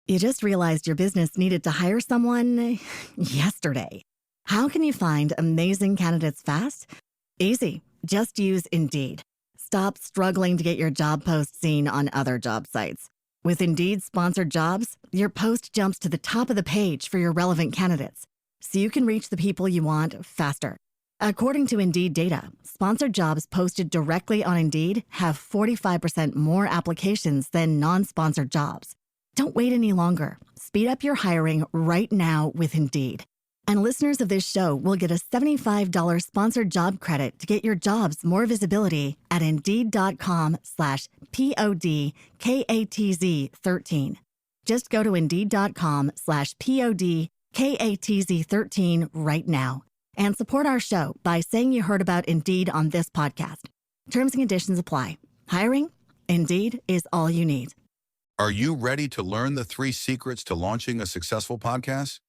You just realized your business needed to hire someone yesterday. How can you find amazing candidates fast? Easy. Just use Indeed. Stop struggling to get your job post seen on other job sites. With Indeed sponsored jobs, your post jumps to the top of the page for your relevant candidates, so you can reach the people you want faster. According to Indeed data, sponsored jobs posted directly on Indeed have 45% more applications than non-sponsored jobs. Don't wait any longer. Speed up your hiring right now with Indeed. And listeners of this show will get a $75 sponsored job credit to get your jobs more visibility at Indeed.com/PODKATZ13. Just go to Indeed.com/PODKATZ13 right now and support our show by saying you heard about Indeed on this podcast. Terms and conditions apply. Hiring? Indeed is all you need. Are you ready to learn the 3 secrets to launching a successful podcast?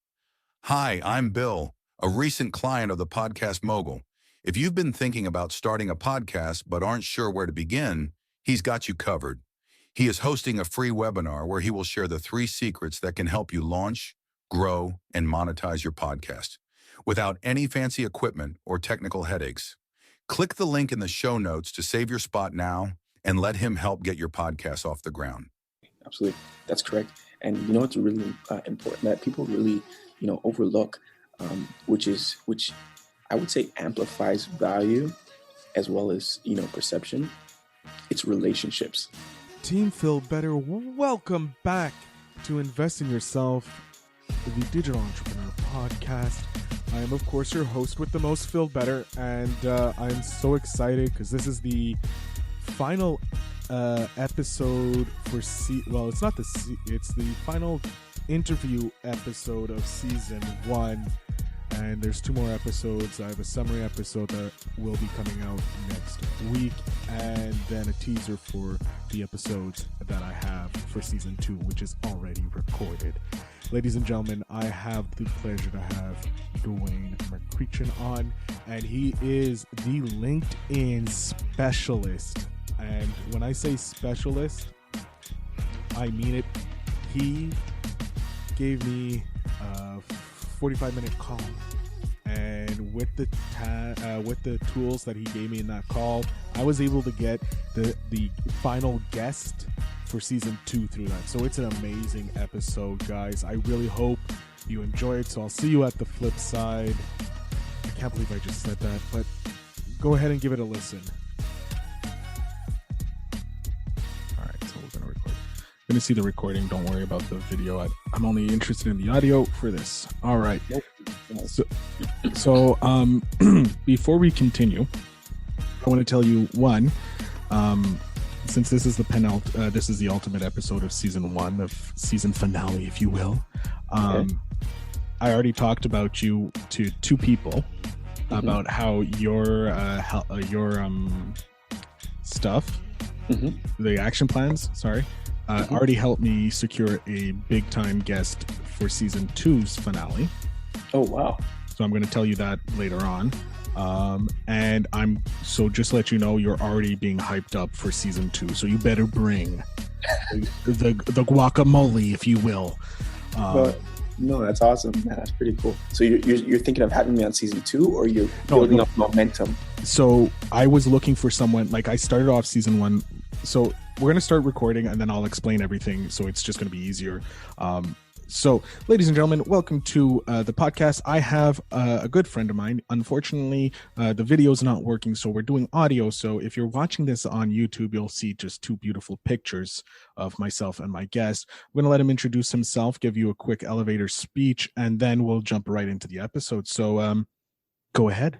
Hi, I'm Bill, a recent client of the Podcast Mogul. If you've been thinking about starting a podcast but aren't sure where to begin, he's got you covered. He is hosting a free webinar where he will share the 3 secrets that can help you launch, grow, and monetize your podcast without any fancy equipment or technical headaches. Click the link in the show notes to save your spot now and let him help get your podcast off the ground. Absolutely. That's correct. And you know, it's really important that people really, overlook, which I would say amplifies value as well as, perception. It's relationships. Team Feel Better, welcome back to Invest in Yourself, the Digital Entrepreneur Podcast. I am, of course, your host with the most Feel Better, and I'm so excited because this is the final episode for it's the final interview episode of season 1, and there's 2 more episodes. I have a summary episode that will be coming out next week, and then a teaser for the episodes that I have for season 2, which is already recorded. Ladies and gentlemen, I have the pleasure to have Duane on, and he is the LinkedIn specialist. And when I say specialist, I mean it. He gave me a 45-minute call, and with the tools that he gave me in that call, I was able to get the final guest for season 2 through that. So it's an amazing episode, guys. I really hope you enjoy it. So I'll see you at the flip side. I can't believe I just said that, but go ahead and give it a listen. Going to see the recording. Don't worry about the video. I'm only interested in the audio for this. All right. So before we continue, I want to tell you one. Since this is this is the ultimate episode of season 1, of season finale, if you will. I already talked about you to 2 people about how your stuff, the action plans. Sorry. Already helped me secure a big-time guest for season 2's finale. Oh, wow. So I'm going to tell you that later on. And just to let you know, you're already being hyped up for season 2. So you better bring the guacamole, if you will. No, that's awesome, man. That's pretty cool. So you're thinking of having me on season 2, or you're building up momentum? So I was looking for someone, I started off season 1. So we're going to start recording, and then I'll explain everything. So it's just going to be easier. So ladies and gentlemen, welcome to the podcast. I have a good friend of mine. Unfortunately, the video is not working, so we're doing audio. So if you're watching this on YouTube, you'll see just 2 beautiful pictures of myself and my guest. I'm going to let him introduce himself, give you a quick elevator speech, and then we'll jump right into the episode. So go ahead.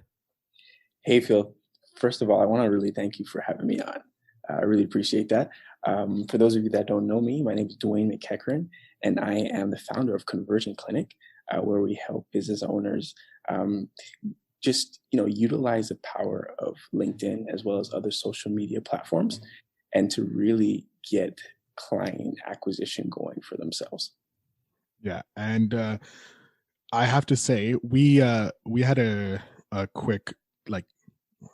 Hey, Phil. First of all, I want to really thank you for having me on. I really appreciate that. For those of you that don't know me, my name is Duane, and I am the founder of Conversion Clinic, where we help business owners utilize the power of LinkedIn as well as other social media platforms, and to really get client acquisition going for themselves. Yeah, and I have to say, we had a quick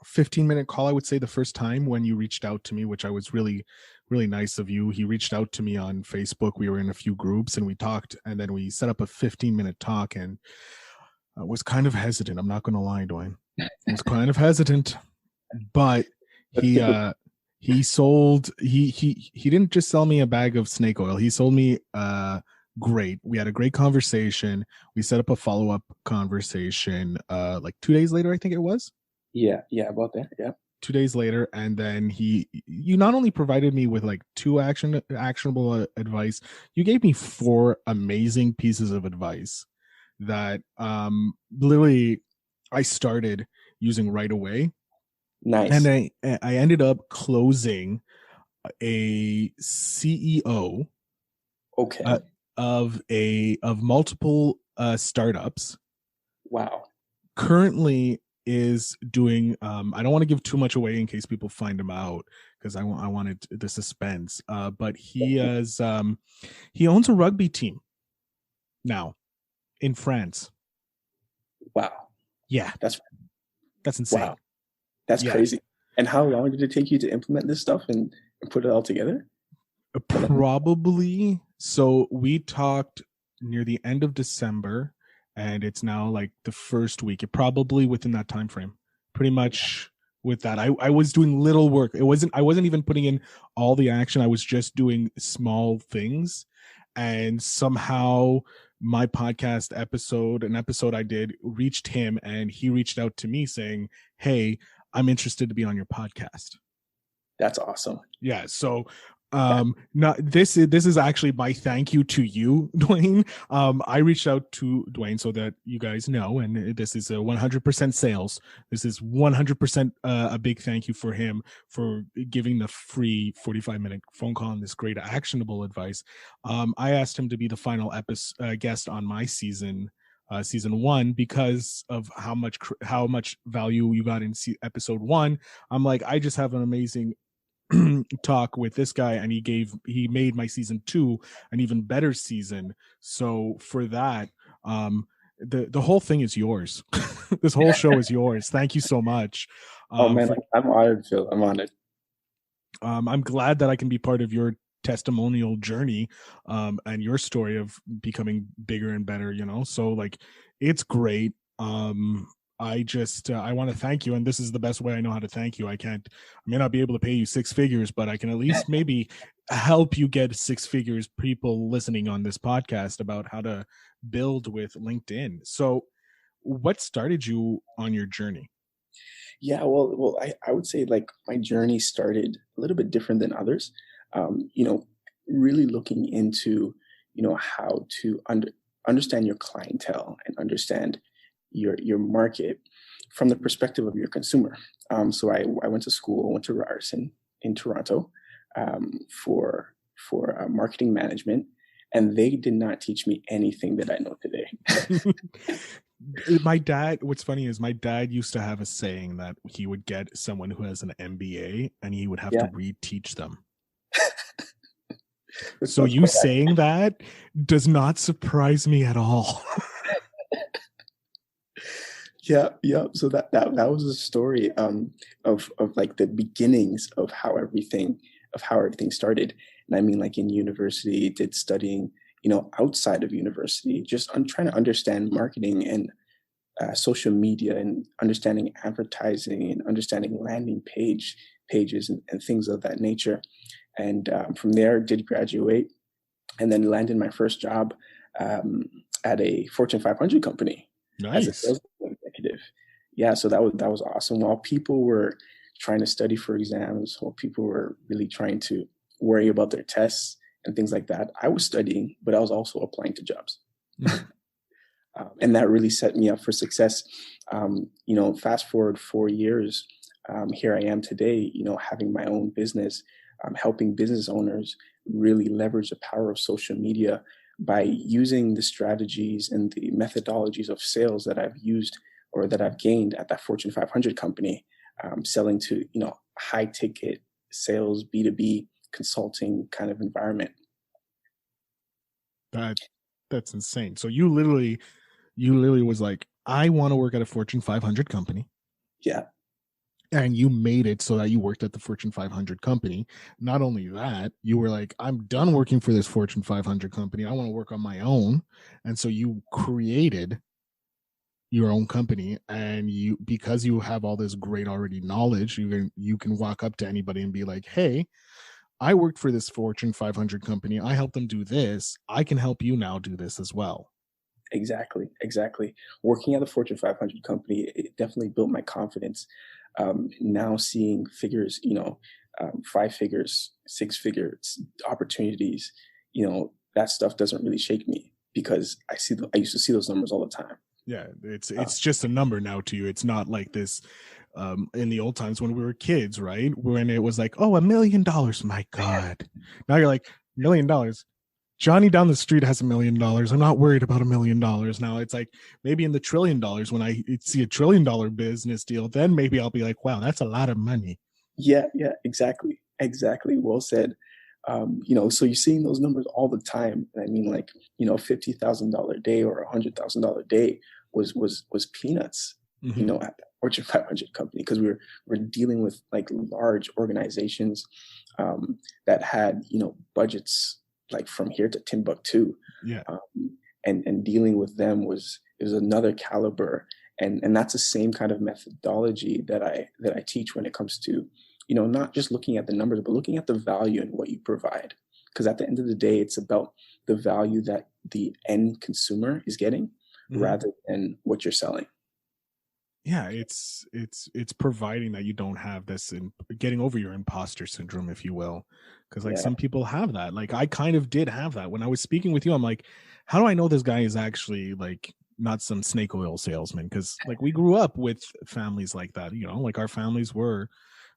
15-minute call, I would say, the first time when you reached out to me, which I was really, really nice of you. He reached out to me on Facebook. We were in a few groups and we talked, and then we set up a 15-minute talk, and I was kind of hesitant. I'm not going to lie, Duane. I was kind of hesitant, but That's typical. he sold he didn't just sell me a bag of snake oil. He sold me great. We had a great conversation. We set up a follow-up conversation like 2 days later, I think it was. Yeah, about that. Yeah. 2 days later, and then you not only provided me with like two actionable advice, you gave me four amazing pieces of advice that literally I started using right away, and Nice. I ended up closing a CEO Okay. of multiple startups. Wow. Currently is doing I don't want to give too much away in case people find him out, because I wanted the suspense, but he owns a rugby team now in France. Wow. Yeah, That's that's insane. wow. That's Yeah, crazy. And how long did it take you to implement this stuff and put it all together? probably. So we talked near the end of December, and it's now like the first week. It probably within that time frame, pretty much. With that, I was doing little work. I wasn't even putting in all the action. I was just doing small things, and somehow my podcast episode, an episode I did, reached him, and he reached out to me saying, "Hey, I'm interested to be on your podcast." That's awesome. Yeah, so That, not this is actually my thank you to you, Duane. I reached out to Duane so that you guys know, and this is a 100% sales. This is 100% a big thank you for him for giving the free 45-minute phone call and this great actionable advice. I asked him to be the final guest on my season 1, because of how much value you got in episode 1. I'm like, I just have an amazing talk with this guy, and he made my season 2 an even better season. So for that, the whole thing is yours. This whole show is yours. Thank you so much. oh man, For I'm honored, Phil. I'm honored. I'm glad that I can be part of your testimonial journey, and your story of becoming bigger and better, so like, it's great. I want to thank you, and this is the best way I know how to thank you. I may not be able to pay you 6 figures, but I can at least maybe help you get 6 figures, people listening on this podcast, about how to build with LinkedIn. So what started you on your journey? Yeah, well, I would say like my journey started a little bit different than others. You know, really looking into, how to understand your clientele and understand your market from the perspective of your consumer. So I went to school, went to Ryerson in Toronto, for marketing management, and they did not teach me anything that I know today. What's funny is my dad used to have a saying that he would get someone who has an MBA and he would have to Yeah, reteach them. it's So not you quite saying that does not surprise me at all. yeah. So that was the story of like the beginnings of how everything started. And I mean, like in university, did studying, outside of university, just trying to understand marketing and social media and understanding advertising and understanding landing pages and things of that nature. And from there, did graduate and then landed my first job at a Fortune 500 company as a Nice. sales executive. Yeah, so that was awesome. While people were trying to study for exams, while people were really trying to worry about their tests and things like that, I was studying, but I was also applying to jobs. And that really set me up for success. Fast forward 4 years, here I am today, having my own business, helping business owners really leverage the power of social media by using the strategies and the methodologies of sales that I've used or that I've gained at that Fortune 500 company, selling to, high ticket sales, B2B consulting kind of environment. That's insane. So you literally was like, I want to work at a Fortune 500 company. Yeah. and you made it so that you worked at the Fortune 500 company. Not only that, you were like, I'm done working for this Fortune 500 company. I want to work on my own. And so you created your own company, and you, because you have all this great already knowledge, you can walk up to anybody and be like, hey, I worked for this Fortune 500 company. I helped them do this. I can help you now do this as well. Exactly, exactly. Working at a Fortune 500 company, it definitely built my confidence. Now seeing figures, 5 figures, 6 figures opportunities, that stuff doesn't really shake me because I used to see those numbers all the time. Yeah, it's just a number now to you. It's not like this in the old times when we were kids, right? When it was like, oh, $1 million. My God. Now you're like, $1 million. Johnny down the street has $1 million. I'm not worried about $1 million now. It's like maybe in the $1 trillion, when I see a $1 trillion business deal, then maybe I'll be like, wow, that's a lot of money. Yeah, exactly, exactly. Well said. So you're seeing those numbers all the time. And I mean, like, $50,000 day or $100,000 day was peanuts. Mm-hmm. At the Fortune 500 company, because we're dealing with like large organizations that had budgets like from here to Timbuktu. Yeah. And dealing with them was another caliber. And that's the same kind of methodology that I teach when it comes to, not just looking at the numbers, but looking at the value and what you provide. Because at the end of the day, it's about the value that the end consumer is getting rather than what you're selling. Yeah, it's providing that you don't have this, and getting over your imposter syndrome, if you will, because like some people have that. Like I kind of did have that when I was speaking with you. I'm like, how do I know this guy is actually like not some snake oil salesman? Because like we grew up with families like that, like our families were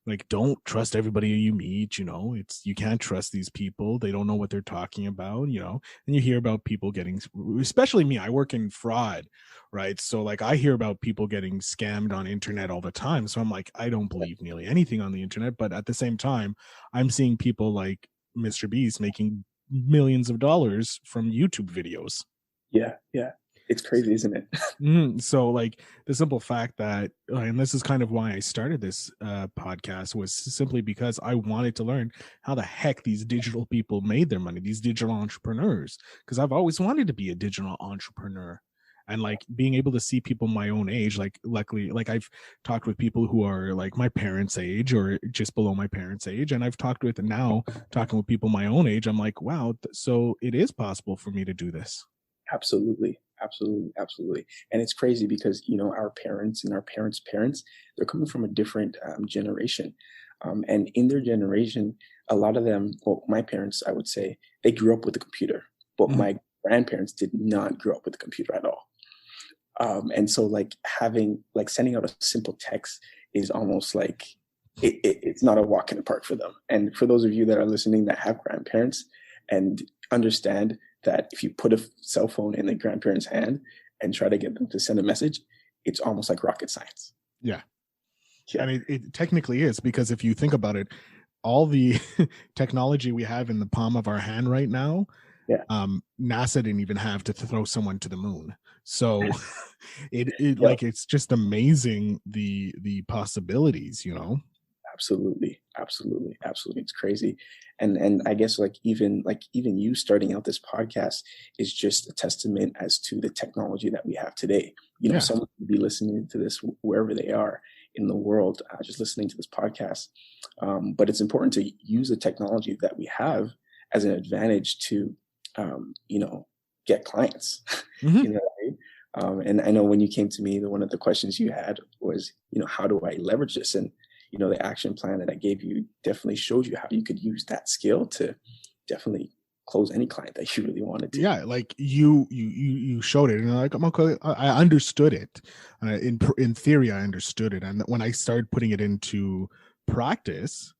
like, don't trust everybody you meet, you can't trust these people. They don't know what they're talking about, and you hear about people getting, especially me, I work in fraud, right? So like I hear about people getting scammed on internet all the time. So I'm like, I don't believe nearly anything on the internet. But at the same time, I'm seeing people like Mr. Beast making millions of dollars from YouTube videos. Yeah. It's crazy, isn't it? So like the simple fact that, and this is kind of why I started this podcast, was simply because I wanted to learn how the heck these digital people made their money, these digital entrepreneurs, because I've always wanted to be a digital entrepreneur. And like being able to see people my own age, like luckily, like I've talked with people who are like my parents' age or just below my parents' age. And I've talking with people my own age. I'm like, wow, so it is possible for me to do this. Absolutely. And it's crazy because, our parents and our parents' parents, they're coming from a different generation. And in their generation, a lot of them, well, my parents, I would say, they grew up with a computer, but my grandparents did not grow up with a computer at all. And so like sending out a simple text is almost like, it's not a walk in the park for them. And for those of you that are listening that have grandparents and understand that if you put a cell phone in the grandparent's hand and try to get them to send a message, it's almost like rocket science. Yeah. And it technically is, because if you think about it, all the technology we have in the palm of our hand right now, NASA didn't even have to throw someone to the moon. So like, it's just amazing the possibilities, Absolutely. It's crazy. And I guess even you starting out this podcast is just a testament as to the technology that we have today. Someone could be listening to this wherever they are in the world, just listening to this podcast. But it's important to use the technology that we have as an advantage to, get clients. And I know when you came to me, one of the questions you had was, how do I leverage this? And the action plan that I gave you definitely showed you how you could use that skill to definitely close any client that you really wanted to. Yeah, like you showed it, and like, I'm okay, I understood it. In theory, I understood it, and when I started putting it into practice,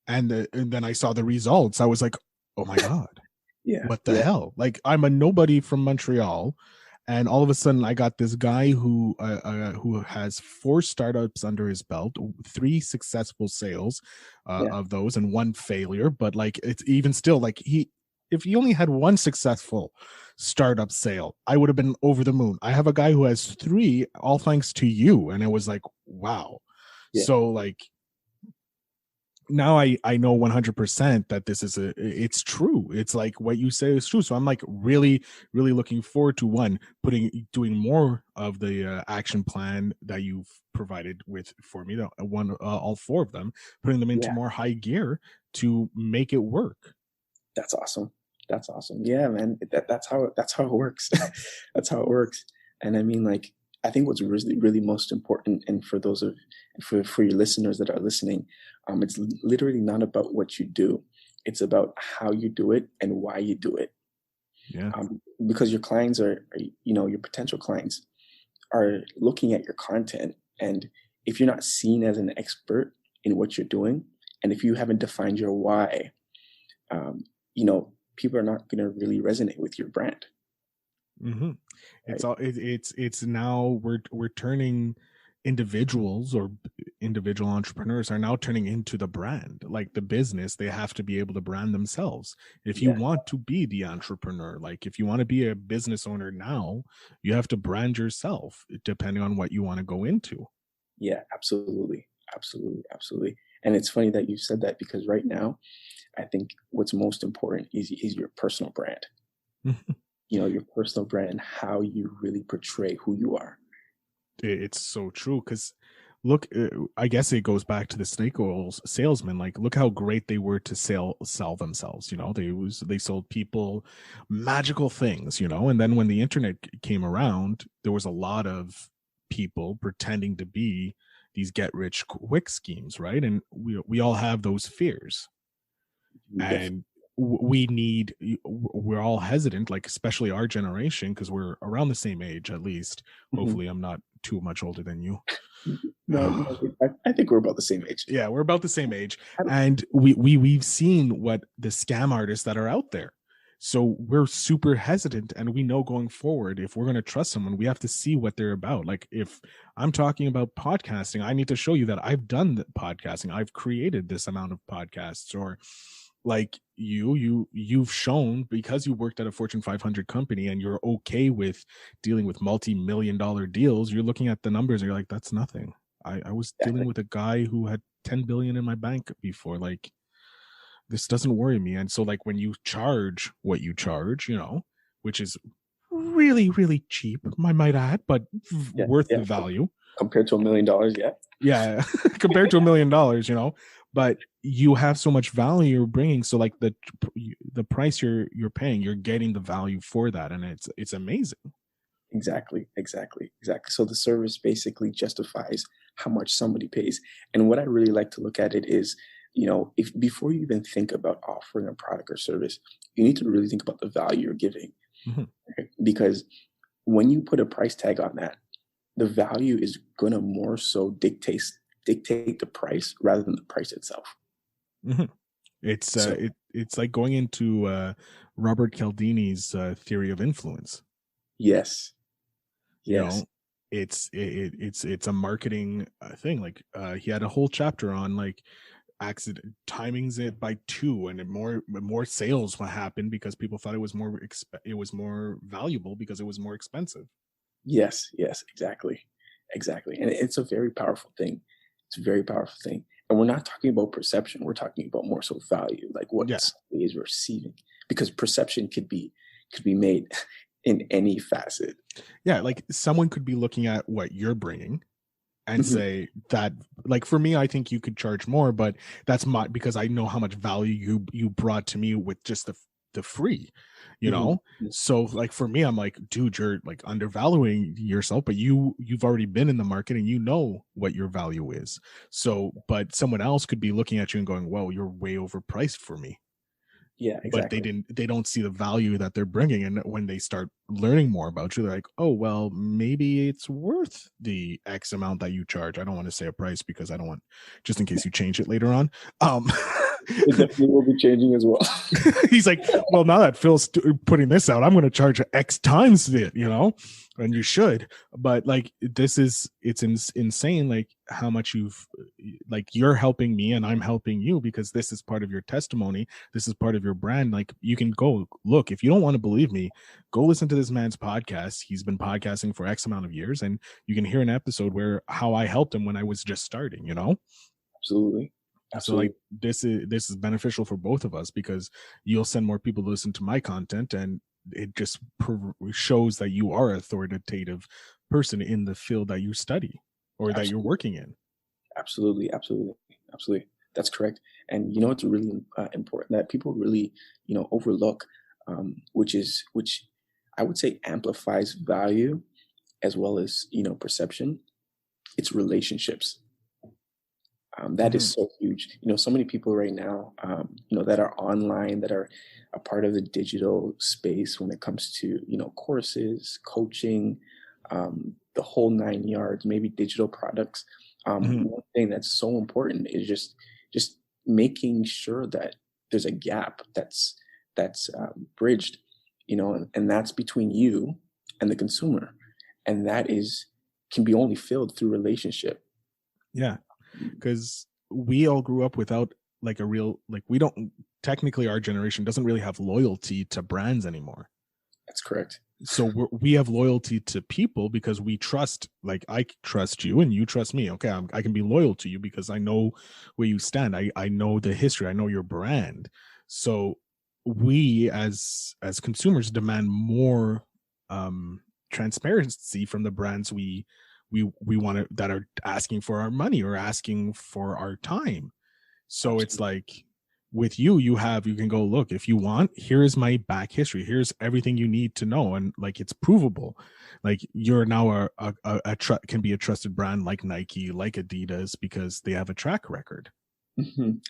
and then I saw the results, I was like, oh my God, what the hell? Like, I'm a nobody from Montreal. And all of a sudden, I got this guy who has 4 startups under his belt, 3 successful sales of those, and 1 failure. But like, it's even still like, if he only had 1 successful startup sale, I would have been over the moon. I have a guy who has 3, all thanks to you, and it was like, wow. Yeah. So like now I know 100% that it's true. It's like what you say is true. So I'm like really, really looking forward to doing more of the action plan that you've provided with for me, all four of them, putting them into Yeah. more high gear to make it work. That's awesome. That's awesome. Yeah, man. That's how it works. That's how it works. And I mean, like, I think what's really, really most important, and for your listeners that are listening, it's literally not about what you do. It's about how you do it and why you do it. Yeah. Because your clients your potential clients are looking at your content, and if you're not seen as an expert in what you're doing, and if you haven't defined your why, um, people are not going to really resonate with your brand. Mm-hmm. Right? It's now we're turning individuals, or individual entrepreneurs are now turning into the brand, like the business. They have to be able to brand themselves. If you Yeah, want to be the entrepreneur, like if you want to be a business owner now, you have to brand yourself depending on what you want to go into. yeah, absolutely, absolutely, absolutely. And it's funny that you said that, because right now, I think what's most important is your personal brand. Your personal brand, how you really portray who you are. It's so true, because look, I guess it goes back to the snake oil salesman. Like, look how great they were to sell themselves. They sold people magical things. And then when the internet came around, there was a lot of people pretending to be these get rich quick schemes, right? And we all have those fears, You definitely, and we're all hesitant, like especially our generation, because we're around the same age, at least. Mhm. Hopefully I'm not too much older than you. No, no, I think we're about the same age. Yeah, we're about the same age, I don't- and we've seen what the scam artists that are out there. So we're super hesitant, and we know going forward, if we're going to trust someone, we have to see what they're about. Like if I'm talking about podcasting, I need to show you that I've done the podcasting, I've created this amount of podcasts. Or like you've shown, because you worked at a Fortune 500 company and you're okay with dealing with multi-million-dollar deals. You're looking at the numbers and you're like, that's nothing. I was dealing Exactly. with a guy who had 10 billion in my bank before. Like, this doesn't worry me. And so like when you charge what you charge, which is really, really cheap, I might add, but Yeah, worth yeah. the value. Compared to $1 million, yeah. Yeah, compared to $1 million, but you have so much value you're bringing. So like the price you're paying, you're getting the value for that, and it's amazing. Exactly, exactly, exactly. So the service basically justifies how much somebody pays. And what I really like to look at it is, if before you even think about offering a product or service, you need to really think about the value you're giving. Mhm. Right? Because when you put a price tag on that, the value is gonna more so dictate the price rather than the price itself. Mhm. It's So it's like going into Robert Cialdini's theory of influence. yes, you yes, know it's a marketing thing. Like he had a whole chapter on like accident timings it by two, and more sales will happen because people thought it was more valuable because it was more expensive. yes, yes, exactly, exactly. And it's a very powerful thing. It's a very powerful thing. And we're not talking about perception. We're talking about more so value, like what Yeah, somebody is receiving. Because perception could be made in any facet. yeah, like someone could be looking at what you're bringing and Mhm, say that, like, for me, I think you could charge more, but that's my because I know how much value you brought to me with just the free, you mhm, know. mhm. So like for me, I'm like, dude, you're like undervaluing yourself, but you've already been in the market and you know what your value is. So but someone else could be looking at you and going, whoa, you're way overpriced for me. Yeah, But exactly. they don't see the value that they're bringing, and when they start learning more about you, they're like, oh well, maybe it's worth the X amount that you charge. I don't want to say a price because I don't want, just in case you change it later on. um It definitely will be changing as well. He's like, well, now that Phil's putting this out, I'm going to charge X times it, and you should. But like, it's insane, like how much you're helping me and I'm helping you, because this is part of your testimony. This is part of your brand. Like, you can go look, if you don't want to believe me, go listen to this man's podcast. He's been podcasting for X amount of years, and you can hear an episode where how I helped him when I was just starting, Absolutely. So like this is beneficial for both of us, because you'll send more people to listen to my content, and it just shows that you are an authoritative person in the field that you study or that you're working in. Absolutely. That's correct. And it's really important that people really overlook, which I would say amplifies value as well as perception. It's relationships. That is so huge. So many people right now, that are online, that are a part of the digital space when it comes to, courses, coaching, the whole 9 yards, maybe digital products. One thing that's so important is just making sure that there's a gap that's bridged, and that's between you and the consumer. And that can be only filled through relationship. Yeah. Because we all grew up without like a real, like, we don't, technically our generation doesn't really have loyalty to brands anymore. That's correct. So we have loyalty to people because we trust, like, I trust you and you trust me. Okay, I can be loyal to you because I know where you stand. I know the history. I know your brand. So we as consumers demand more transparency from the brands we want to, that are asking for our money or asking for our time. So Absolutely. It's like with you can go, look, if you want, here's my back history, here's everything you need to know, and like, it's provable. Like, you're now can be a trusted brand like Nike, like Adidas, because they have a track record.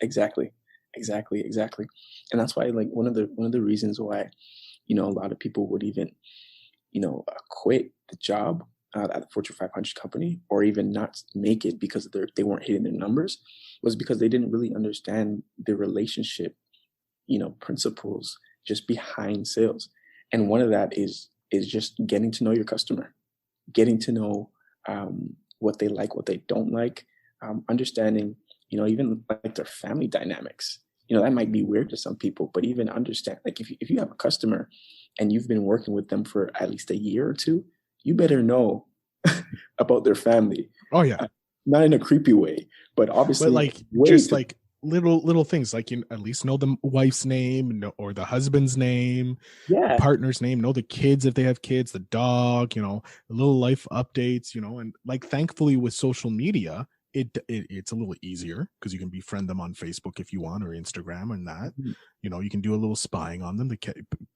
Exactly. And that's why, like, one of the reasons why a lot of people would even quit the job at the Fortune 500 company, or even not make it because they weren't hitting their numbers, was because they didn't really understand the relationship, principles just behind sales. And one of that is just getting to know your customer, getting to know what they like, what they don't like, understanding, even like their family dynamics. That might be weird to some people, but even understand, like, if you have a customer and you've been working with them for at least a year or two, you better know about their family. Oh yeah. Not in a creepy way, but obviously, but like just like little things, like, you at least know the wife's name, or the husband's name, yeah, partner's name, know the kids if they have kids, the dog, little life updates, and like, thankfully with social media, it's a little easier because you can befriend them on Facebook if you want, or Instagram, and that you can do a little spying on them to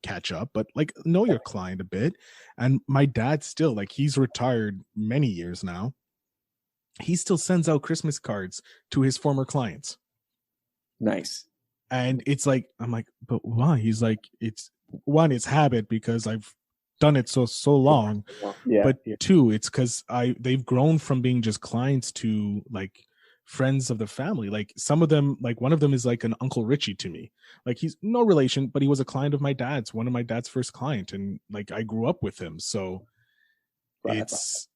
catch up, but like, know your client a bit. And my dad still, like, he's retired many years now, he still sends out Christmas cards to his former clients. Nice. And it's like, I'm like, but why? He's like, it's habit, because I've done it so long. Yeah, but two, it's because they've grown from being just clients to like friends of the family. Like, some of them, like one of them is like an Uncle Richie to me. Like, he's no relation, but he was a client of my dad's, one of my dad's first client, and like, I grew up with him. So it's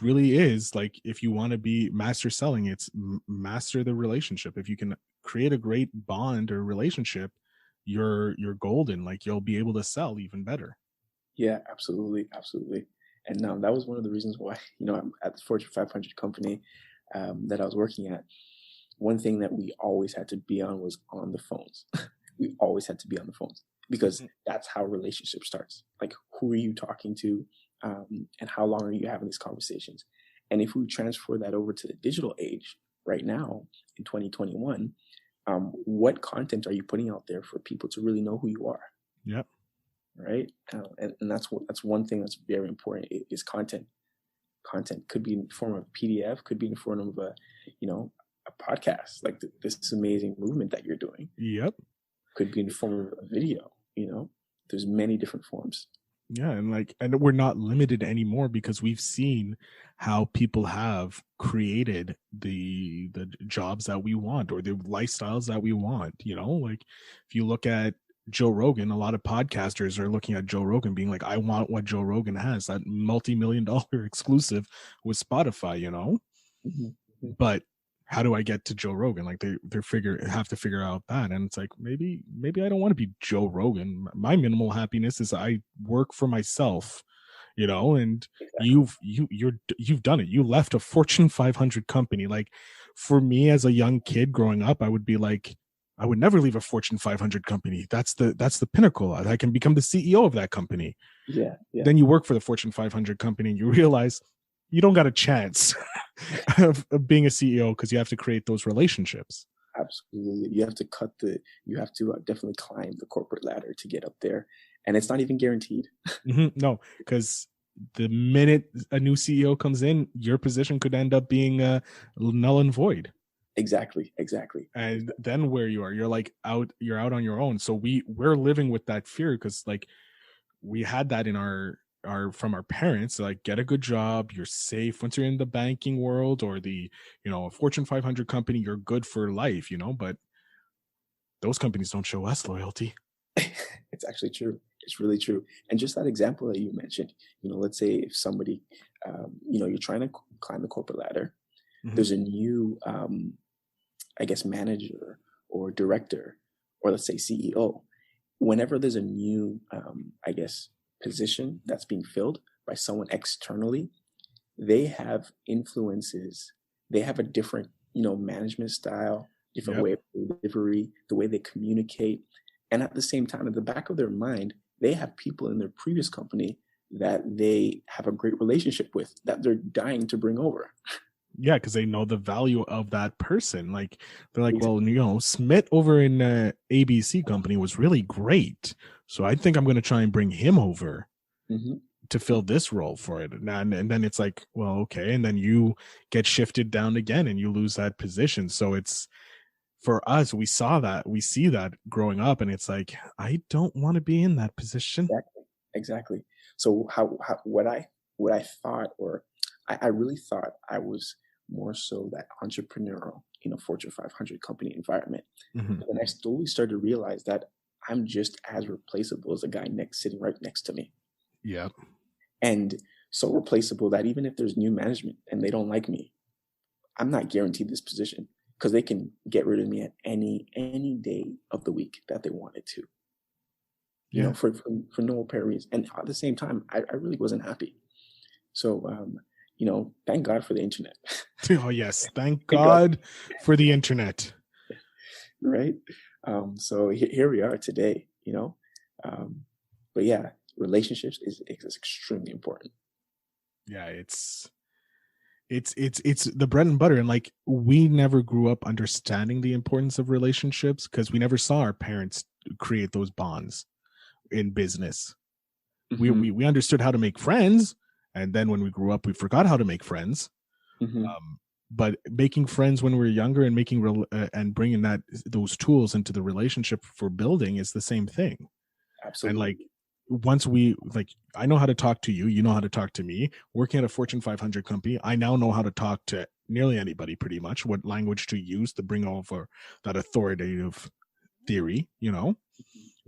really is like, if you want to be master selling, it's master the relationship. If you can create a great bond or relationship, you're golden. Like, you'll be able to sell even better. Yeah, absolutely. And that was one of the reasons why, I'm at the Fortune 500 company that I was working at. One thing that we always had to be on was on the phones. We always had to be on the phones, because that's how relationship starts. Like, who are you talking to, and how long are you having these conversations? And if we transfer that over to the digital age right now in 2021, what content are you putting out there for people to really know who you are? Yep. Right. And that's one thing that's very important is content. Content could be in the form of a PDF, could be in the form of a podcast, like this amazing movement that you're doing. Yep. Could be in the form of a video. There's many different forms. Yeah, and we're not limited anymore because we've seen how people have created the jobs that we want or the lifestyles that we want, like if you look at Joe Rogan, a lot of podcasters are looking at Joe Rogan being like, I want what Joe Rogan has, that multi-million-dollar exclusive with Spotify. Hmm. But how do I get to Joe Rogan? Like have to figure out that. And it's like, maybe I don't want to be Joe Rogan. My minimal happiness is I work for myself, and Exactly. you've done it. You left a Fortune 500 company. Like for me as a young kid growing up, I would be like, I would never leave a Fortune 500 company. That's the pinnacle. I can become the CEO of that company. Yeah, yeah. Then you work for the Fortune 500 company and you realize you don't got a chance of being a CEO because you have to create those relationships. Absolutely. You have to definitely climb the corporate ladder to get up there. And it's not even guaranteed. No, because the minute a new CEO comes in, your position could end up being null and void. Exactly. Exactly. And then where you are, you're out on your own. So we're living with that fear because like we had that in our from our parents, like get a good job, you're safe once you're in the banking world or the a Fortune 500 company, you're good for life, but those companies don't show us loyalty. It's actually true. It's really true. And just that example that you mentioned, let's say if somebody, you're trying to climb the corporate ladder, there's a new, I guess, manager or director, or let's say CEO. Whenever there's a new, I guess, position that's being filled by someone externally, they have influences. They have a different, management style, different Yep. way of delivery, the way they communicate. And at the same time, at the back of their mind, they have people in their previous company that they have a great relationship with that they're dying to bring over. Yeah, because they know the value of that person. Like they're like, well, Smith over in ABC company was really great, so I think I'm going to try and bring him over Mm-hmm. to fill this role for it. And then it's like, well, okay, and then you get shifted down again, and you lose that position. So it's for us, we see that growing up, and it's like, I don't want to be in that position. Exactly. Exactly. So what I thought, or I really thought I was more so that entrepreneurial in a Fortune 500 company environment. Mm-hmm. But then I slowly started to realize that I'm just as replaceable as the guy sitting right next to me. Yeah. And so replaceable that even if there's new management and they don't like me, I'm not guaranteed this position because they can get rid of me at any day of the week that they wanted to. Yeah. For no apparent reason. And at the same time, I really wasn't happy. So, thank God for the internet. Oh yes, thank Thank God. God for the internet. Right. So here we are today, but yeah, relationships is extremely important. Yeah, it's the bread and butter. And like we never grew up understanding the importance of relationships because we never saw our parents create those bonds in business. Mm-hmm. We understood how to make friends, and then when we grew up we forgot how to make friends. Mm-hmm. But making friends when we were younger and and bringing those tools into the relationship for building is the same thing. And Absolutely. like once we like, I know how to talk to you, you know how to talk to me. Working at a Fortune 500 company, I now know how to talk to nearly anybody, pretty much what language to use to bring over that authoritative theory,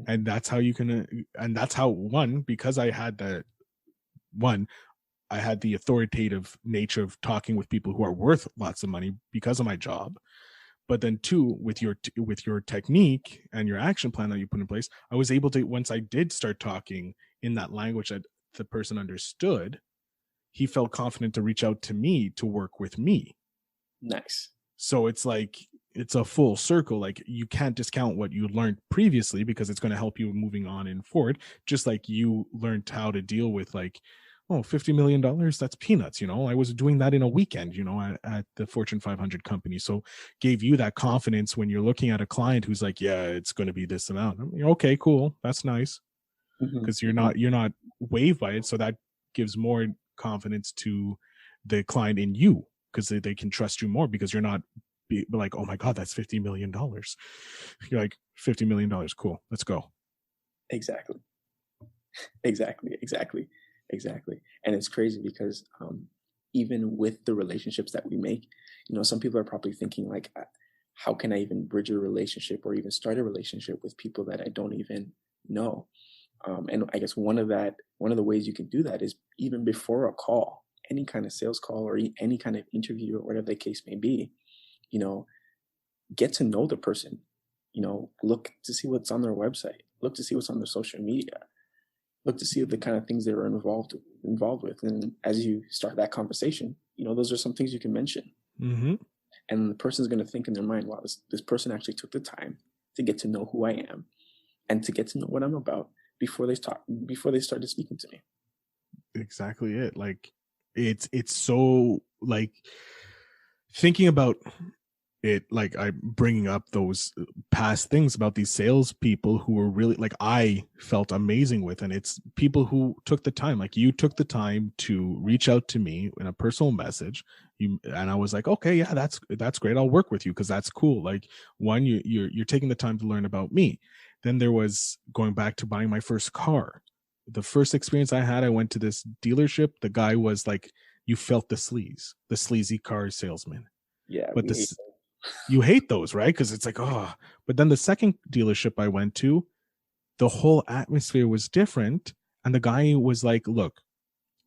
and that's how you can and that's how because I had I had the authoritative nature of talking with people who are worth lots of money because of my job. But then two, with your technique and your action plan that you put in place, I was able to, once I did start talking in that language that the person understood, he felt confident to reach out to me to work with me. Nice. So it's like, it's a full circle. Like you can't discount what you learned previously because it's going to help you moving on and forward. Just like you learned how to deal with like, oh, $50 million, that's peanuts. I was doing that in a weekend, at the Fortune 500 company. So gave you that confidence when you're looking at a client who's like, yeah, it's going to be this amount. Okay, cool. That's nice. Because Mm-hmm. you're not waved by it. So that gives more confidence to the client in you because they can trust you more because you're not like, oh my God, that's $50 million. You're like, $50 million. Cool. Let's go. Exactly. Exactly, exactly, exactly. And it's crazy because even with the relationships that we make, some people are probably thinking like, how can I even bridge a relationship or even start a relationship with people that I don't even know? And I guess one of the ways you can do that is even before a call, any kind of sales call or any kind of interview or whatever the case may be, you know, get to know the person. Look to see what's on their website, look to see what's on their social media, look to see the kind of things they were involved with. And as you start that conversation, those are some things you can mention. Mm-hmm. And the person's going to think in their mind, wow, this person actually took the time to get to know who I am and to get to know what I'm about before they started speaking to me. Exactly it. Like it's so like thinking about it, like I'm bringing up those past things about these salespeople who were really like I felt amazing with, and it's people who took the time, like you took the time to reach out to me in a personal message. And I was like, okay, yeah, that's great. I'll work with you because that's cool. Like one, you're taking the time to learn about me. Then there was going back to buying my first car. The first experience I had, I went to this dealership. The guy was like, you felt the sleazy car salesman. Yeah, But this you hate those, right? Because it's like, oh. But then the second dealership I went to, the whole atmosphere was different. And the guy was like, look,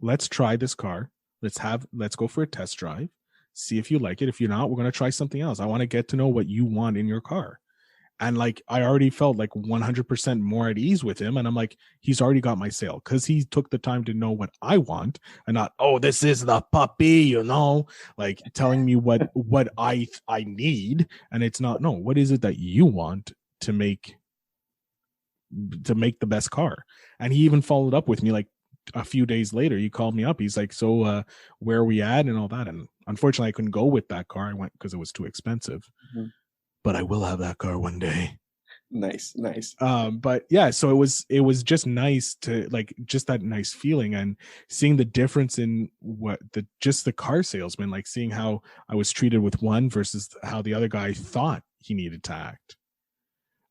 let's try this car. Let's go for a test drive. See if you like it. If you're not, we're going to try something else. I want to get to know what you want in your car. And like, I already felt like 100% more at ease with him. And I'm like, he's already got my sale because he took the time to know what I want and not, oh, this is the puppy, like telling me what I need. And it's not, no, what is it that you want to make the best car? And he even followed up with me like a few days later. He called me up. He's like, so where are we at and all that? And unfortunately I couldn't go with that car. I went because it was too expensive. Mm-hmm. But I will have that car one day. Nice. But yeah, so it was just nice to like just that nice feeling and seeing the difference in the car salesman, like seeing how I was treated with one versus how the other guy thought he needed to act.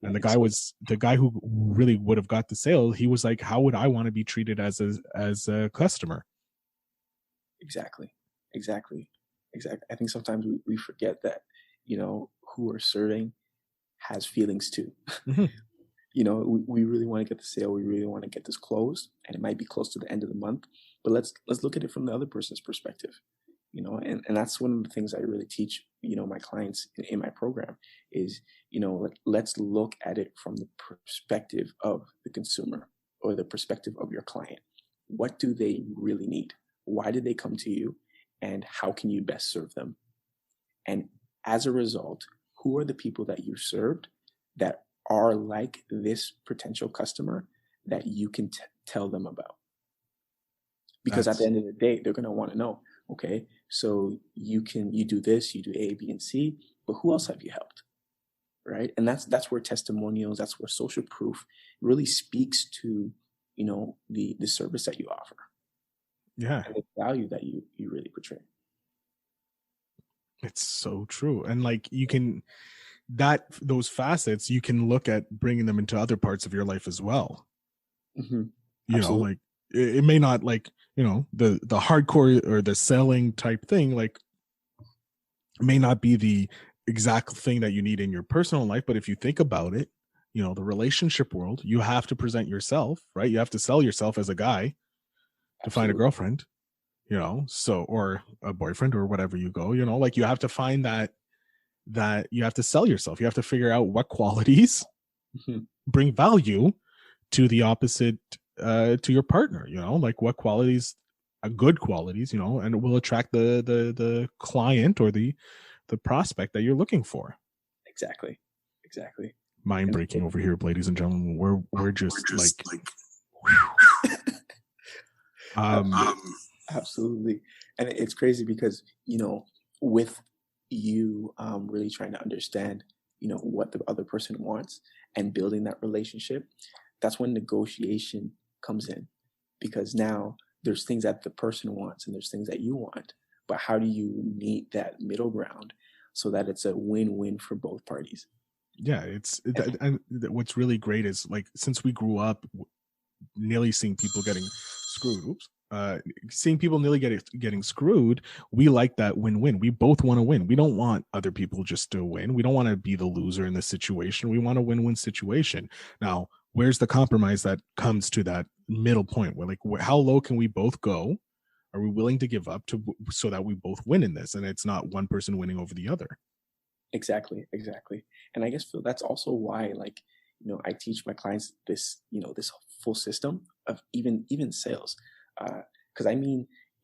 And the guy who really would have got the sale. He was like, how would I want to be treated as a customer? Exactly. I think sometimes we forget that, who we're serving has feelings too. Mm-hmm. We really want to get the sale. We really want to get this closed, and it might be close to the end of the month. But let's look at it from the other person's perspective. And that's one of the things I really teach, my clients in my program is, let's look at it from the perspective of the consumer or the perspective of your client. What do they really need? Why did they come to you? And how can you best serve them? And as a result, who are the people that you served that are like this potential customer that you can tell them about? Because at the end of the day, they're going to want to know, okay, so you do this, you do A, B, and C, but who else have you helped? Right? And that's where testimonials, that's where social proof really speaks to, the service that you offer. Yeah. And the value that you really portray. It's so true. And like you can those facets, you can look at bringing them into other parts of your life as well. Mm-hmm. Like it may not like, the hardcore or the selling type thing, like may not be the exact thing that you need in your personal life. But if you think about it, the relationship world, you have to present yourself, right? You have to sell yourself as a guy to find a girlfriend, so, or a boyfriend or whatever you go, like you have to find that you have to sell yourself. You have to figure out what qualities bring value to the opposite, to your partner, like what qualities are good qualities, and it will attract the client or the prospect that you're looking for. Exactly. Mind breaking over here, ladies and gentlemen. We're just like absolutely. And it's crazy because, with you really trying to understand, what the other person wants and building that relationship, that's when negotiation comes in. Because now there's things that the person wants and there's things that you want. But how do you meet that middle ground so that it's a win-win for both parties? Yeah, and what's really great is like, since we grew up nearly seeing people getting screwed. Seeing people nearly getting screwed, we like that win-win. We both want to win. We don't want other people just to win. We don't want to be the loser in this situation. We want a win-win situation. Now, where's the compromise that comes to that middle point where, like, how low can we both go? Are we willing to give up so that we both win in this, and it's not one person winning over the other? Exactly. And I guess, Phil, that's also why, like, I teach my clients this, this full system of even sales. Because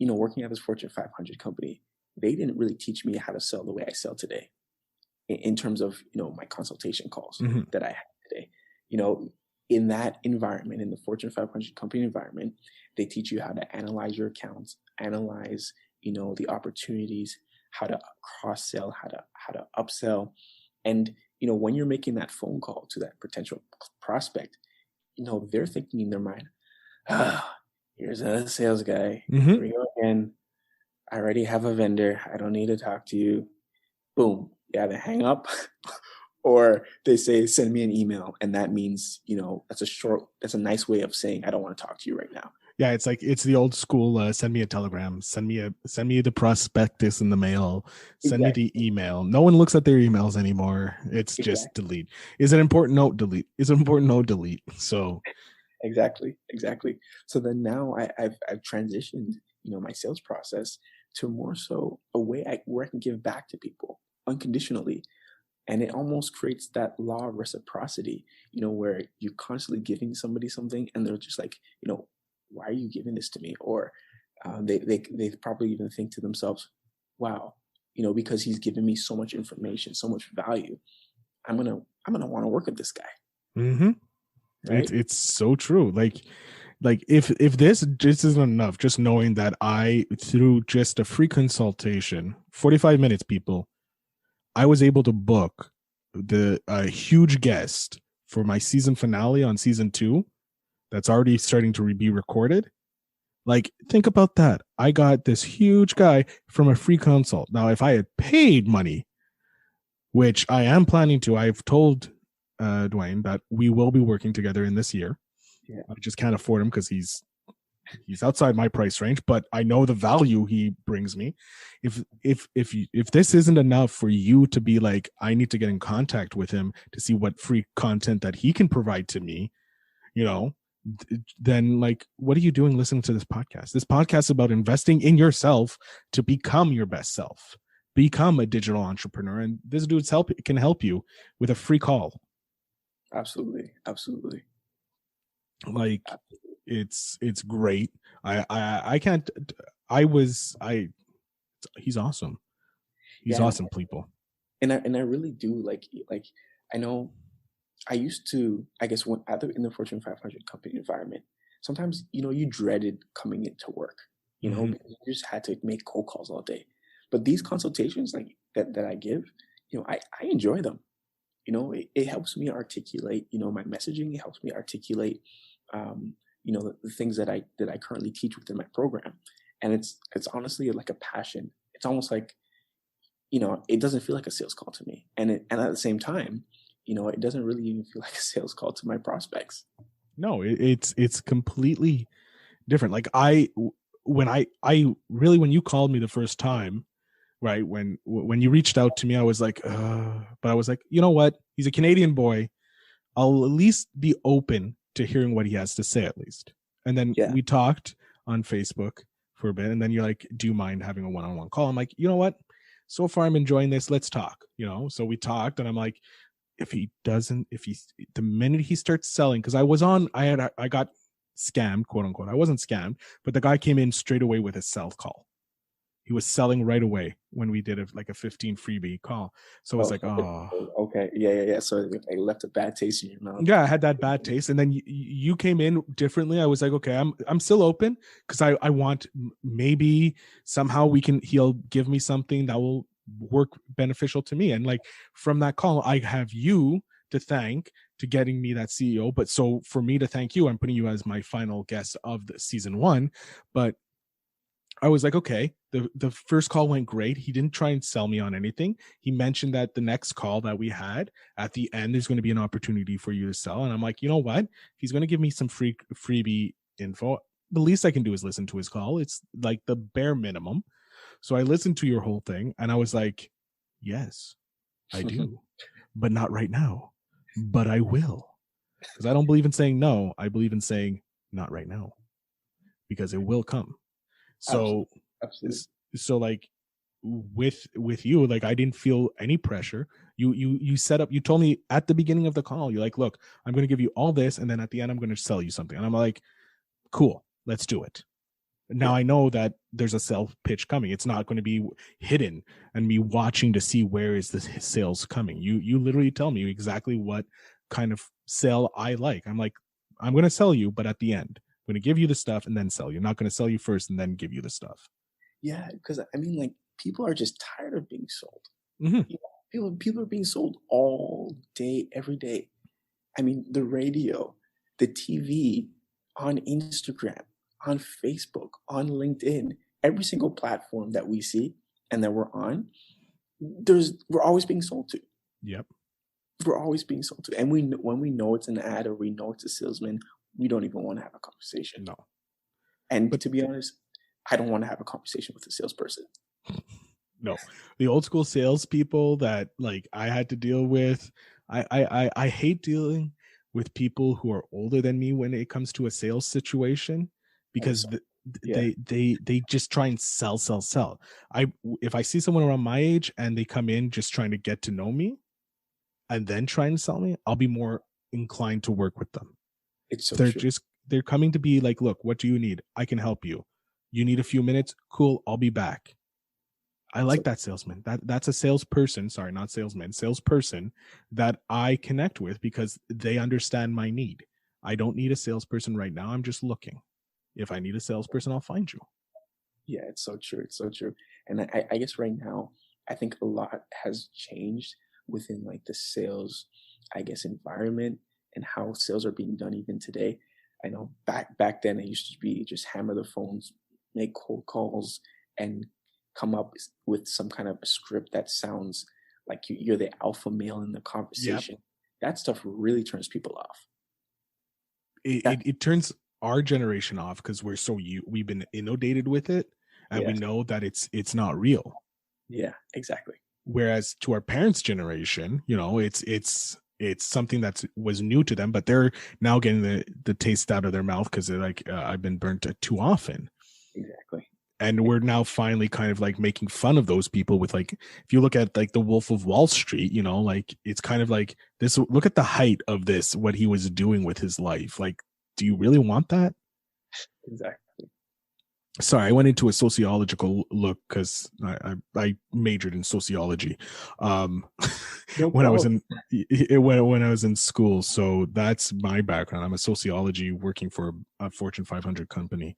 working at this Fortune 500 company, they didn't really teach me how to sell the way I sell today in terms of, my consultation calls that I have today. In that environment, in the Fortune 500 company environment, they teach you how to analyze your accounts, analyze, the opportunities, how to cross-sell, how to upsell. And, when you're making that phone call to that potential prospect, they're thinking in their mind, here's a sales guy. Here we go again. I already have a vendor. I don't need to talk to you. Boom. Yeah, they hang up. Or they say, send me an email. And that means, that's a nice way of saying, I don't want to talk to you right now. Yeah, it's like, it's the old school, send me a telegram, send me the prospectus in the mail, send me the email. No one looks at their emails anymore. It's just delete. Is it important? No, delete. Is it important? No, delete. So Exactly. So then now I've transitioned, my sales process to more so a way where I can give back to people unconditionally. And it almost creates that law of reciprocity, where you're constantly giving somebody something and they're just like, why are you giving this to me? Or they probably even think to themselves, wow, because he's giving me so much information, so much value, I'm gonna want to work with this guy. Right? It's so true. Like if this just isn't enough, just knowing that I, through just a free consultation, 45 minutes, people, I was able to book a huge guest for my season finale on season 2 that's already starting to be recorded. Like, think about that. I got this huge guy from a free consult. Now, if I had paid money, which I am planning to, I've told Duane that we will be working together in this year. Yeah. I just can't afford him because he's outside my price range, but I know the value he brings me. If this isn't enough for you to be like, I need to get in contact with him to see what free content that he can provide to me, then, like, what are you doing listening to this podcast? This podcast is about investing in yourself to become your best self, become a digital entrepreneur. And this dude's can help you with a free call. Absolutely. Like, it's great. He's awesome. He's awesome, people. And I really do like I know I used to, I guess, when in the Fortune 500 company environment, sometimes, you dreaded coming into work, because you just had to make cold calls all day. But these consultations like that I give, I enjoy them. It helps me articulate, my messaging. It helps me articulate, the things that I currently teach within my program. And it's honestly like a passion. It's almost like, it doesn't feel like a sales call to me. And at the same time, it doesn't really even feel like a sales call to my prospects. No, it's completely different. Like, when you called me the first time, right, when you reached out to me, I was like, but I was like, you know what? He's a Canadian boy. I'll at least be open to hearing what he has to say, at least. And then we talked on Facebook for a bit, and then you're like, do you mind having a one-on-one call? I'm like, you know what? So far, I'm enjoying this. Let's talk. So we talked, and I'm like, the minute he starts selling, because I got scammed, quote unquote. I wasn't scammed, but the guy came in straight away with a sell call. He was selling right away when we did a 15 freebie call. So I was like, okay. Yeah. So I left a bad taste in your mouth. Yeah, I had that bad taste. And then you came in differently. I was like, okay, I'm still open, because I want, maybe somehow he'll give me something that will work beneficial to me. And like, from that call, I have you to thank to getting me that CEO. But so for me to thank you, I'm putting you as my final guest of the season 1. But I was like, okay, The first call went great. He didn't try and sell me on anything. He mentioned that the next call that we had, at the end, there's going to be an opportunity for you to sell. And I'm like, you know what? If he's going to give me some freebie info, the least I can do is listen to his call. It's like the bare minimum. So I listened to your whole thing and I was like, yes, I do, but not right now, but I will. Because I don't believe in saying no. I believe in saying not right now, because it will come. So, Absolutely. so like with you, like I didn't feel any pressure. You set up, you told me at the beginning of the call, you're like, look, I'm going to give you all this. And then at the end, I'm going to sell you something. And I'm like, cool, let's do it. Now I know that there's a sales pitch coming. It's not going to be hidden and me watching to see where is this sales coming. You literally tell me exactly what kind of sale I like. I'm like, I'm going to sell you, but at the end, I'm going to give you the stuff and then sell you. I'm not going to sell you first and then give you the stuff. Yeah, because I mean, like, people are just tired of being sold. Mm-hmm. You know, people are being sold all day, every day. I mean, the radio, the TV, on Instagram, on Facebook, on LinkedIn, every single platform that we see and that we're on, we're always being sold to. Yep. We're always being sold to. And when we know it's an ad or we know it's a salesman, we don't even want to have a conversation. No. And to be honest, I don't want to have a conversation with a salesperson. No, the old school salespeople that like I had to deal with, I hate dealing with people who are older than me when it comes to a sales situation, because they just try and sell. If I see someone around my age and they come in just trying to get to know me and then try and sell me, I'll be more inclined to work with them. It's so they're true. they're coming to be like, look, what do you need? I can help you. You need a few minutes? Cool, I'll be back. I like that salesman. That's a salesperson. Sorry, not salesman, salesperson that I connect with because they understand my need. I don't need a salesperson right now. I'm just looking. If I need a salesperson, I'll find you. Yeah, it's so true. It's so true. And I guess right now, I think a lot has changed within like the sales, I guess, environment and how sales are being done even today. I know back then it used to be just hammer the phones, make cold calls, and come up with some kind of a script that sounds like you're the alpha male in the conversation. Yep. That stuff really turns people off. It turns our generation off because we've been inundated with it, and we know that it's not real. Yeah, exactly. Whereas to our parents' generation, you know, it's something that was new to them, but they're now getting the taste out of their mouth because they're like, I've been burnt too often. Exactly. And we're now finally kind of like making fun of those people with like, if you look at like the Wolf of Wall Street, you know, like it's kind of like this, look at the height of this, what he was doing with his life. Like, do you really want that? Exactly. Sorry, I went into a sociological look because I majored in sociology when I was in school. So that's my background. I'm a sociology working for a Fortune 500 company.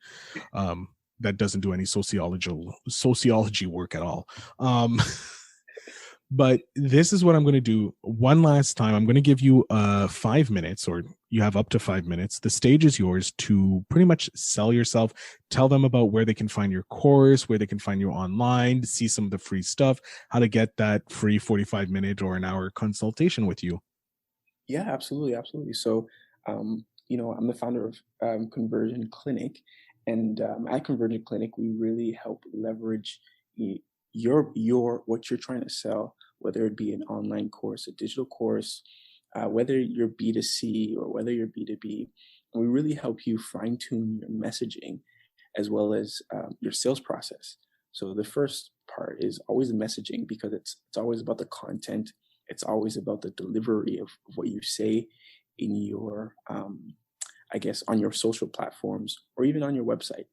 That doesn't do any sociology work at all. But this is what I'm going to do one last time. I'm going to give you 5 minutes, or you have up to 5 minutes. The stage is yours to pretty much sell yourself. Tell them about where they can find your course, where they can find you online, see some of the free stuff, how to get that free 45-minute or an hour consultation with you. Yeah, absolutely. Absolutely. So, you know, I'm the founder of Conversion Clinic. And at Conversion Clinic, we really help leverage what you're trying to sell, whether it be an online course, a digital course, whether you're B2C or whether you're B2B. And we really help you fine tune your messaging as well as your sales process. So the first part is always the messaging, because it's always about the content. It's always about the delivery of what you say in your I guess, on your social platforms or even on your website.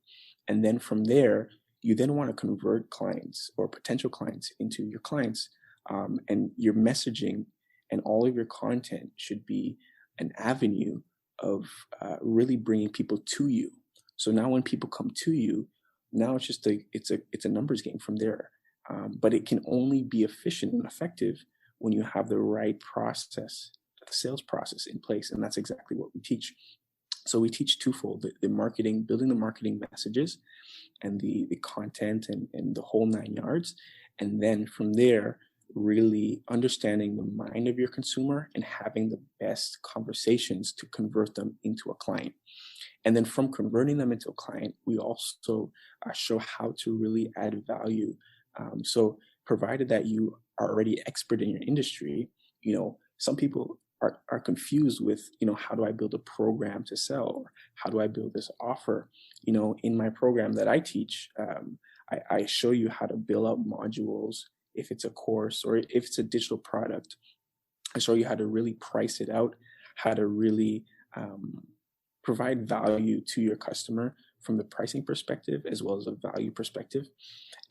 And then from there, you then want to convert clients or potential clients into your clients. And your messaging and all of your content should be an avenue of really bringing people to you. So now when people come to you, now it's just it's a numbers game from there. But it can only be efficient and effective when you have the right process, the sales process in place. And that's exactly what we teach. So we teach twofold: the marketing, building the marketing messages, and the content, and the whole 9 yards. And then from there, really understanding the mind of your consumer and having the best conversations to convert them into a client. And then from converting them into a client, we also show how to really add value. So provided that you are already expert in your industry, some people are confused with, how do I build a program to sell? Or how do I build this offer? In my program that I teach, I show you how to build out modules. If it's a course or if it's a digital product, I show you how to really price it out, how to really provide value to your customer from the pricing perspective as well as a value perspective.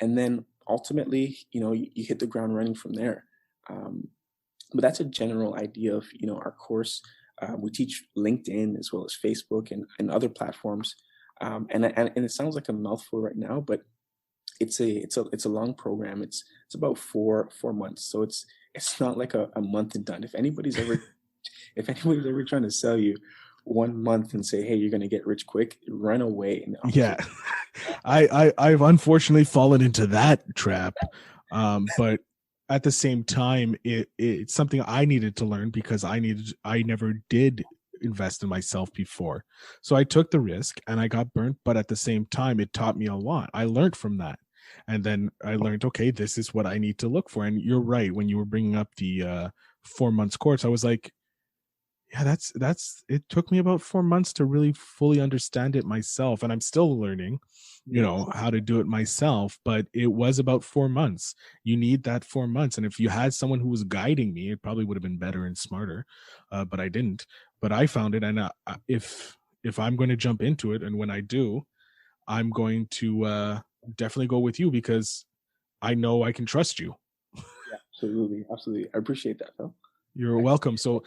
And then ultimately, you hit the ground running from there. But that's a general idea of, our course. We teach LinkedIn as well as Facebook and other platforms. And it sounds like a mouthful right now, but it's a long program. It's about 4 months. So it's not like a month and done. If anybody's ever trying to sell you 1 month and say, hey, you're going to get rich quick, run away. Yeah. I've unfortunately fallen into that trap. But at the same time, it's something I needed to learn because I never did invest in myself before. So I took the risk and I got burnt, but at the same time, it taught me a lot. I learned from that. And then I learned, okay, this is what I need to look for. And you're right. When you were bringing up the 4 months course, I was like, yeah, that's it took me about 4 months to really fully understand it myself. And I'm still learning, how to do it myself, but it was about 4 months. You need that 4 months. And if you had someone who was guiding me, it probably would have been better and smarter. But I didn't, but I found it. And if I'm going to jump into it, and when I do, I'm going to definitely go with you because I know I can trust you. Yeah, absolutely. I appreciate that, Phil. You're welcome. So,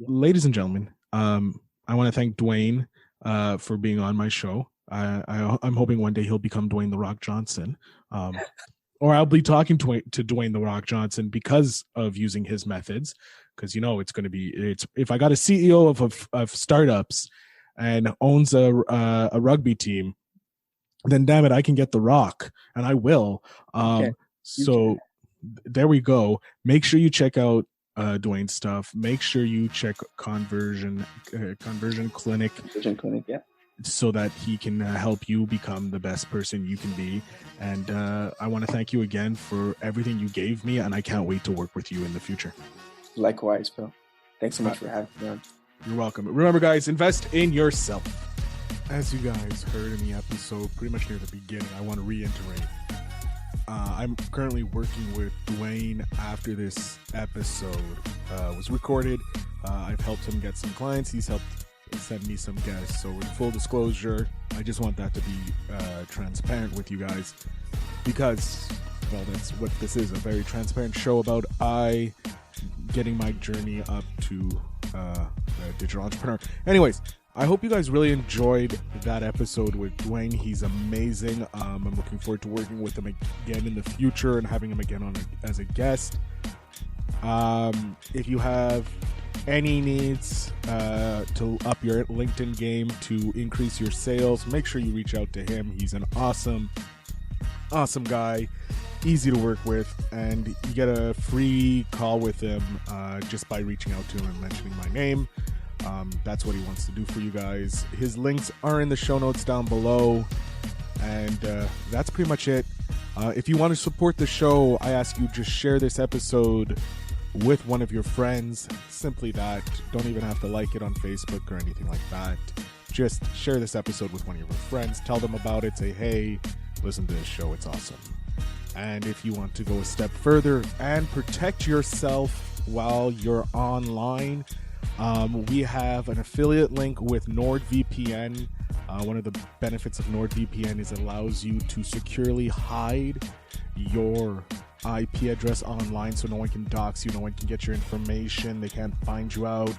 ladies and gentlemen, I want to thank Duane for being on my show. I'm hoping one day he'll become Dwayne The Rock Johnson, or I'll be talking to Dwayne The Rock Johnson because of using his methods. Because it's going to be if I got a CEO of startups and owns a rugby team, then damn it, I can get The Rock, and I will. So there we go. Make sure you check out Duane's stuff. Make sure you check Conversion Clinic. Conversion Clinic, yeah. So that he can help you become the best person you can be. And I want to thank you again for everything you gave me, and I can't wait to work with you in the future. Likewise, Phil. Thanks so much for having me on. You're welcome. Remember, guys, invest in yourself. As you guys heard in the episode, pretty much near the beginning, I want to reiterate. I'm currently working with Duane after this episode was recorded. I've helped him get some clients. He's helped send me some guests. So in full disclosure, I just want that to be transparent with you guys because, well, that's what this is, a very transparent show about I getting my journey up to a digital entrepreneur. Anyways, I hope you guys really enjoyed that episode with Duane. He's amazing. I'm looking forward to working with him again in the future and having him again on as a guest. If you have any needs to up your LinkedIn game to increase your sales, make sure you reach out to him. He's an awesome guy, easy to work with, and you get a free call with him just by reaching out to him and mentioning my name. That's what he wants to do for you guys. His links are in the show notes down below, and that's pretty much it. If you want to support the show, I ask you just share this episode with one of your friends. Simply that. Don't even have to like it on Facebook or anything like that. Just share this episode with one of your friends. Tell them about it. Say, hey, listen to this show. It's awesome. And if you want to go a step further and protect yourself while you're online, we have an affiliate link with NordVPN. One of the benefits of NordVPN is it allows you to securely hide your IP address online so no one can dox you, no one can get your information, they can't find you out.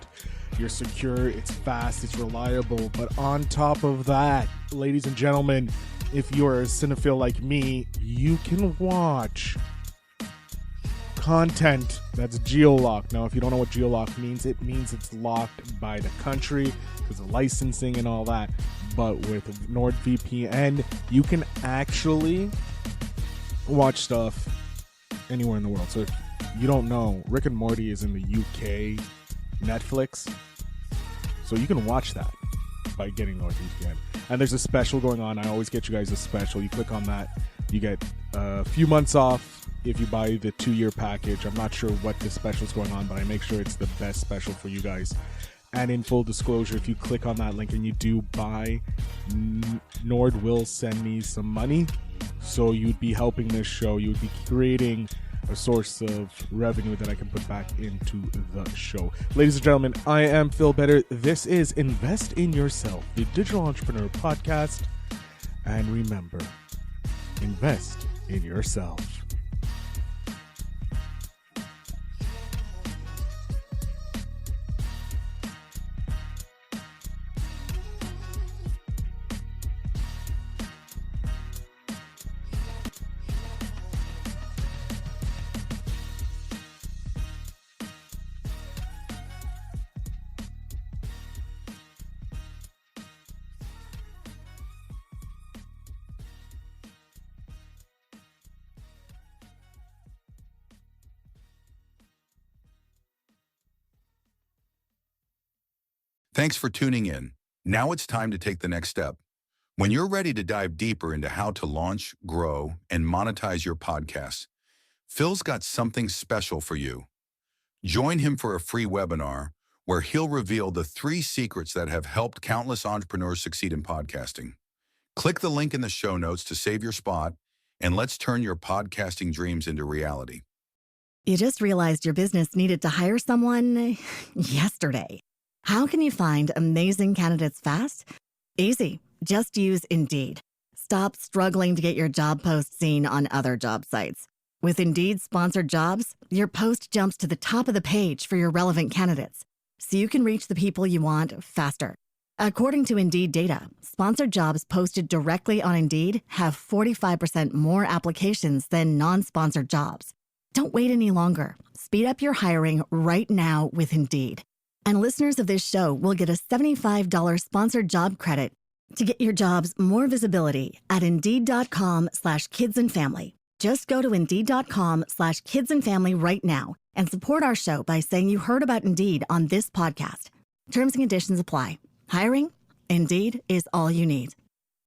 You're secure, it's fast, it's reliable. But on top of that, ladies and gentlemen, if you're a cinephile like me, you can watch content that's geo-locked. Now, if you don't know what geo-locked means, it means it's locked by the country because of licensing and all that. But with NordVPN, you can actually watch stuff anywhere in the world. So if you don't know, Rick and Morty is in the UK Netflix, so you can watch that by getting NordVPN. And there's a special going on. I always get you guys a special. You click on that, you get a few months off if you buy the 2-year package. I'm not sure what the special's going on, but I make sure it's the best special for you guys. And in full disclosure, if you click on that link and you do buy, Nord will send me some money. So you'd be helping this show. You would be creating a source of revenue that I can put back into the show. Ladies and gentlemen, I am Phil Better. This is Invest in Yourself, the Digital Entrepreneur Podcast. And remember, invest in yourself. Thanks for tuning in. Now it's time to take the next step. When you're ready to dive deeper into how to launch, grow, and monetize your podcast, Phil's got something special for you. Join him for a free webinar where he'll reveal the 3 secrets that have helped countless entrepreneurs succeed in podcasting. Click the link in the show notes to save your spot, and let's turn your podcasting dreams into reality. You just realized your business needed to hire someone yesterday. How can you find amazing candidates fast? Easy. Just use Indeed. Stop struggling to get your job post seen on other job sites. With Indeed sponsored jobs, your post jumps to the top of the page for your relevant candidates, so you can reach the people you want faster. According to Indeed data, sponsored jobs posted directly on Indeed have 45% more applications than non-sponsored jobs. Don't wait any longer. Speed up your hiring right now with Indeed. And listeners of this show will get a $75 sponsored job credit to get your jobs more visibility at Indeed.com/kidsandfamily. Just go to Indeed.com/kidsandfamily right now and support our show by saying you heard about Indeed on this podcast. Terms and conditions apply. Hiring? Indeed is all you need.